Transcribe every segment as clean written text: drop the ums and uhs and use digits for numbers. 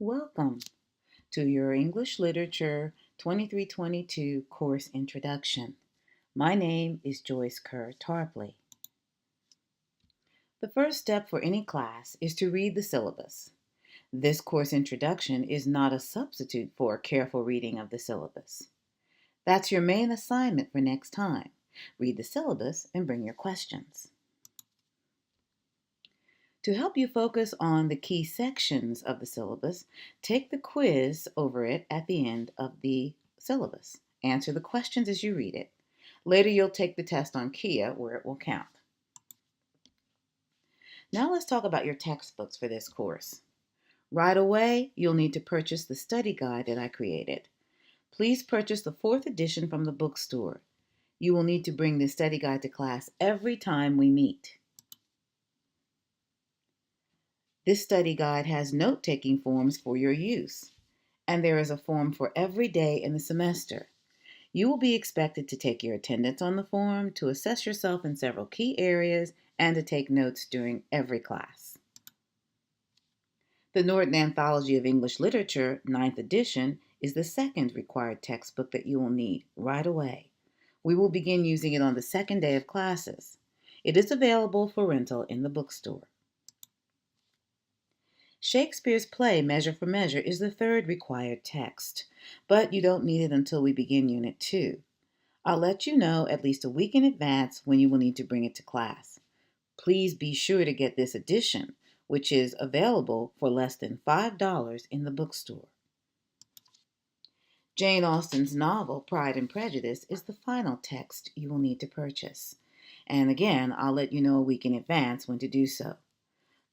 Welcome to your English Literature 2322 course introduction. My name is Joyce Kerr Tarpley. The first step for any class is to read the syllabus. This course introduction is not a substitute for a careful reading of the syllabus. That's your main assignment for next time. Read the syllabus and bring your questions. To help you focus on the key sections of the syllabus, take the quiz over it at the end of the syllabus. Answer the questions as you read it. Later, you'll take the test on Quia, where it will count. Now let's talk about your textbooks for this course. Right away, you'll need to purchase the study guide that I created. Please purchase the 4th edition from the bookstore. You will need to bring this study guide to class every time we meet. This study guide has note-taking forms for your use, and there is a form for every day in the semester. You will be expected to take your attendance on the form, to assess yourself in several key areas, and to take notes during every class. The Norton Anthology of English Literature, 9th edition, is the 2nd required textbook that you will need right away. We will begin using it on the 2nd day of classes. It is available for rental in the bookstore. Shakespeare's play Measure for Measure is the 3rd required text, but you don't need it until we begin Unit 2. I'll let you know at least a week in advance when you will need to bring it to class. Please be sure to get this edition, which is available for less than $5 in the bookstore. Jane Austen's novel Pride and Prejudice is the final text you will need to purchase. And again, I'll let you know a week in advance when to do so.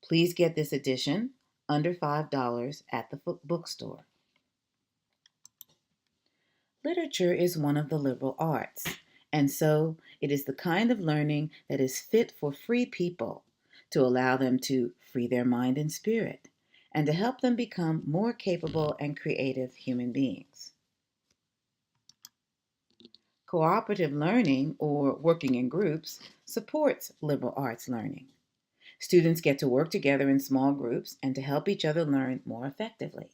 Please get this edition under $5 at the bookstore. Literature is one of the liberal arts, and so it is the kind of learning that is fit for free people, to allow them to free their mind and spirit, and to help them become more capable and creative human beings. Cooperative learning, or working in groups, supports liberal arts learning. Students get to work together in small groups and to help each other learn more effectively.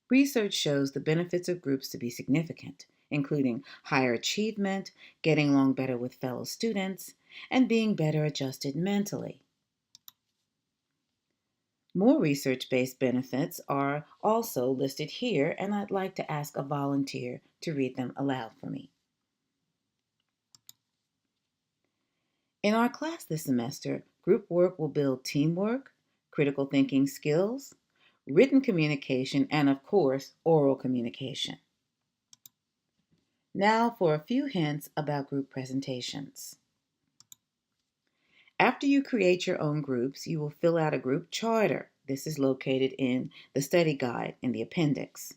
Research shows the benefits of groups to be significant, including higher achievement, getting along better with fellow students, and being better adjusted mentally. More research-based benefits are also listed here, and I'd like to ask a volunteer to read them aloud for me. In our class this semester, group work will build teamwork, critical thinking skills, written communication, and of course, oral communication. Now for a few hints about group presentations. After you create your own groups, you will fill out a group charter. This is located in the study guide in the appendix.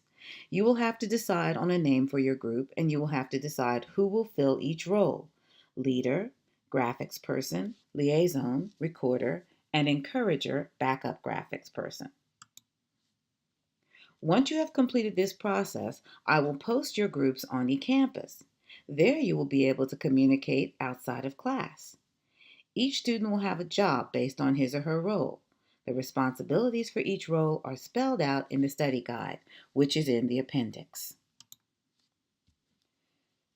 You will have to decide on a name for your group, and you will have to decide who will fill each role: leader, graphics person, liaison, recorder, and encourager, backup graphics person. Once you have completed this process, I will post your groups on eCampus. There you will be able to communicate outside of class. Each student will have a job based on his or her role. The responsibilities for each role are spelled out in the study guide, which is in the appendix.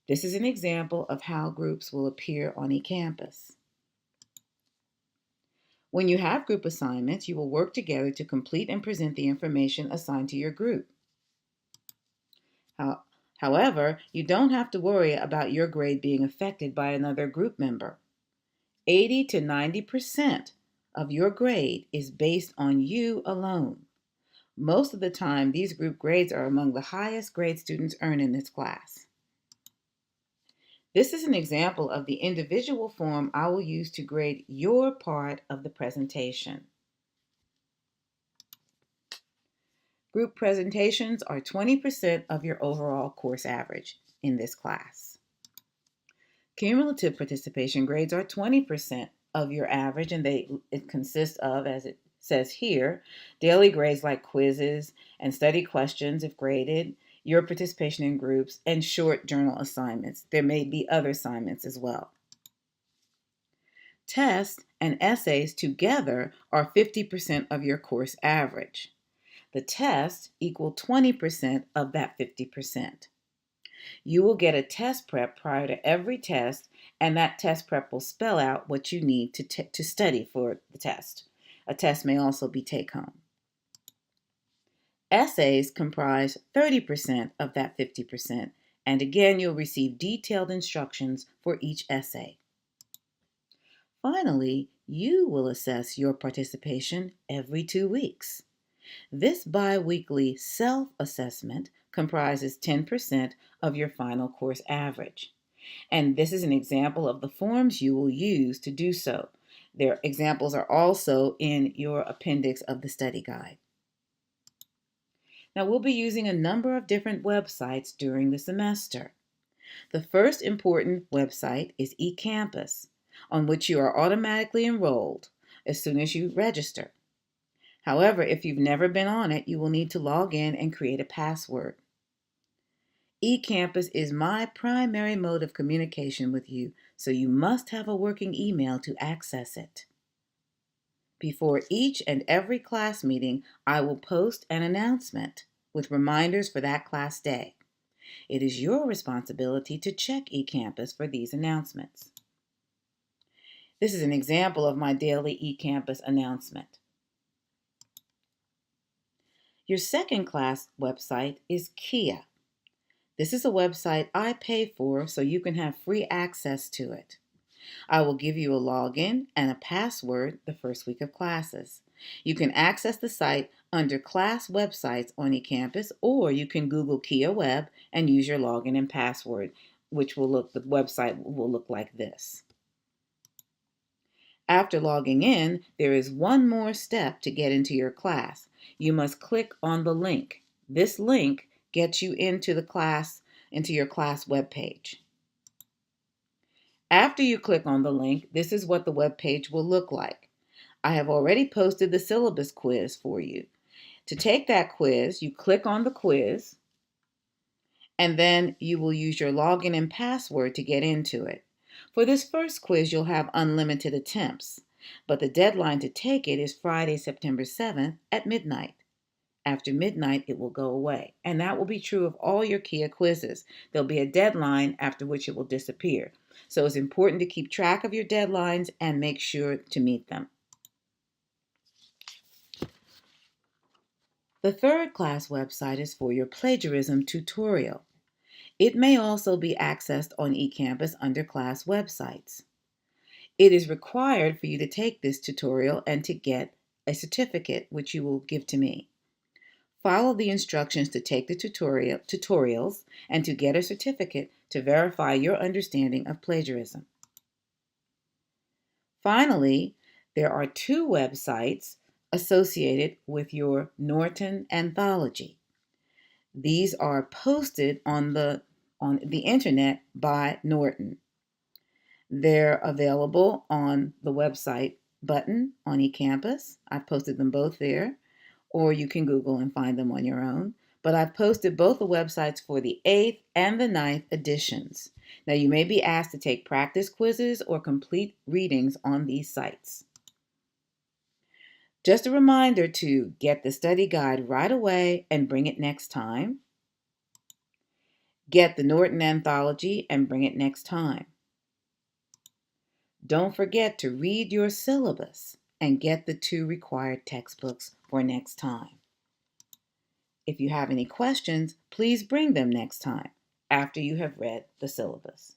This is an example of how groups will appear on eCampus. When you have group assignments, you will work together to complete and present the information assigned to your group. However, you don't have to worry about your grade being affected by another group member. 80 to 90% of your grade is based on you alone. Most of the time, these group grades are among the highest grade students earn in this class. This is an example of the individual form I will use to grade your part of the presentation. Group presentations are 20% of your overall course average in this class. Cumulative participation grades are 20% of your average, and it consists of, as it says here, daily grades like quizzes and study questions if graded, your participation in groups, and short journal assignments. There may be other assignments as well. Tests and essays together are 50% of your course average. The test equal 20% of that 50%. You will get a test prep prior to every test, and that test prep will spell out what you need to study for the test. A test may also be take-home. Essays comprise 30% of that 50%, and again, you'll receive detailed instructions for each essay. Finally, you will assess your participation every 2 weeks. This bi-weekly self-assessment comprises 10% of your final course average. And this is an example of the forms you will use to do so. Their examples are also in your appendix of the study guide. Now, we'll be using a number of different websites during the semester. The first important website is eCampus, on which you are automatically enrolled as soon as you register. However, if you've never been on it, you will need to log in and create a password. eCampus is my primary mode of communication with you, so you must have a working email to access it. Before each and every class meeting, I will post an announcement with reminders for that class day. It is your responsibility to check eCampus for these announcements. This is an example of my daily eCampus announcement. Your second class website is Quia. This is a website I pay for so you can have free access to it. I will give you a login and a password the first week of classes. You can access the site under class websites on eCampus, or you can Google Quia Web and use your login and password, the website will look like this. After logging in, there is one more step to get into your class. You must click on the link. This link gets you into your class webpage. After you click on the link, this is what the webpage will look like. I have already posted the syllabus quiz for you. To take that quiz, you click on the quiz, and then you will use your login and password to get into it. For this first quiz, you'll have unlimited attempts, but the deadline to take it is Friday, September 7th at midnight. After midnight, it will go away, and that will be true of all your Quia quizzes. There'll be a deadline after which it will disappear. So it's important to keep track of your deadlines and make sure to meet them. The third class website is for your plagiarism tutorial. It may also be accessed on eCampus under class websites. It is required for you to take this tutorial and to get a certificate, which you will give to me. Follow the instructions to take the tutorials and to get a certificate to verify your understanding of plagiarism. Finally, there are 2 websites associated with your Norton anthology. These are posted on the internet by Norton. They're available on the website button on eCampus. I've posted them both there, or you can Google and find them on your own. But I've posted both the websites for the 8th and the 9th editions. Now, you may be asked to take practice quizzes or complete readings on these sites. Just a reminder to get the study guide right away and bring it next time. Get the Norton anthology and bring it next time. Don't forget to read your syllabus and get the 2 required textbooks for next time. If you have any questions, please bring them next time after you have read the syllabus.